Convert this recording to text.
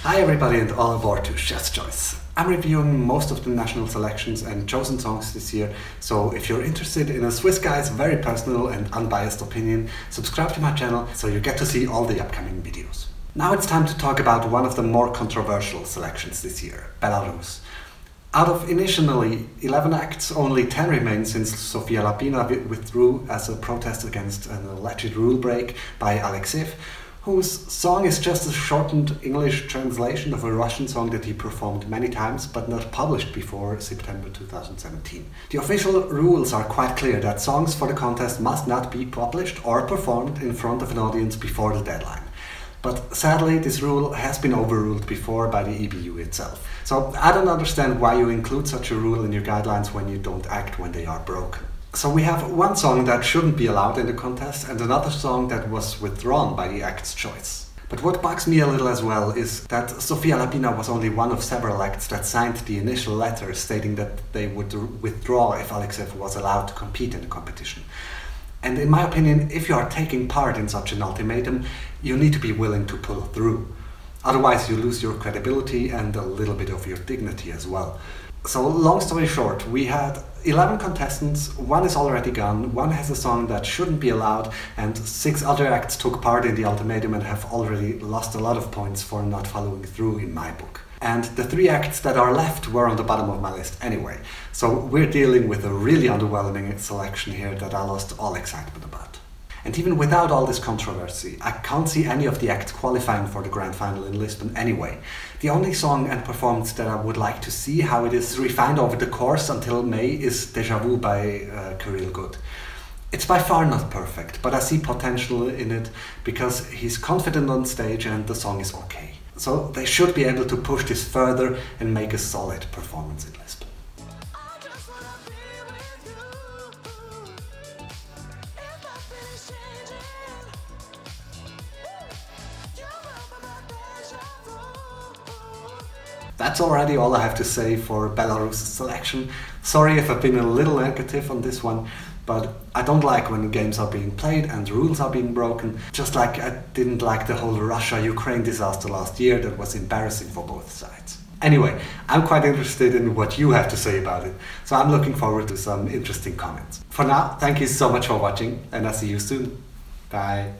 Hi everybody and all aboard to Chef's Choice. I'm reviewing most of the national selections and chosen songs this year, so if you're interested in a Swiss guy's very personal and unbiased opinion, subscribe to my channel so you get to see all the upcoming videos. Now it's time to talk about one of the more controversial selections this year, Belarus. Out of initially 11 acts, only 10 remain since Sofia Lapina withdrew as a protest against an alleged rule break by Alekseev, whose song is just a shortened English translation of a Russian song that he performed many times but not published before September 2017. The official rules are quite clear that songs for the contest must not be published or performed in front of an audience before the deadline. But sadly, this rule has been overruled before by the EBU itself. So I don't understand why you include such a rule in your guidelines when you don't act when they are broken. So we have one song that shouldn't be allowed in the contest and another song that was withdrawn by the act's choice. But what bugs me a little as well is that Sofia Lapina was only one of several acts that signed the initial letter stating that they would withdraw if Alekseev was allowed to compete in the competition. And in my opinion, if you are taking part in such an ultimatum, you need to be willing to pull through. Otherwise you lose your credibility and a little bit of your dignity as well. So long story short, we had 11 contestants, one is already gone, one has a song that shouldn't be allowed, and 6 other acts took part in the ultimatum and have already lost a lot of points for not following through in my book. And the 3 acts that are left were on the bottom of my list anyway. So we're dealing with a really underwhelming selection here that I lost all excitement about. And even without all this controversy, I can't see any of the acts qualifying for the grand final in Lisbon anyway. The only song and performance that I would like to see how it is refined over the course until May is Deja Vu by Kirill Good. It's by far not perfect, but I see potential in it because he's confident on stage and the song is okay. So they should be able to push this further and make a solid performance in Lisbon. That's already all I have to say for Belarus' selection. Sorry if I've been a little negative on this one, but I don't like when games are being played and rules are being broken, just like I didn't like the whole Russia-Ukraine disaster last year that was embarrassing for both sides. Anyway, I'm quite interested in what you have to say about it, so I'm looking forward to some interesting comments. For now, thank you so much for watching and I'll see you soon. Bye.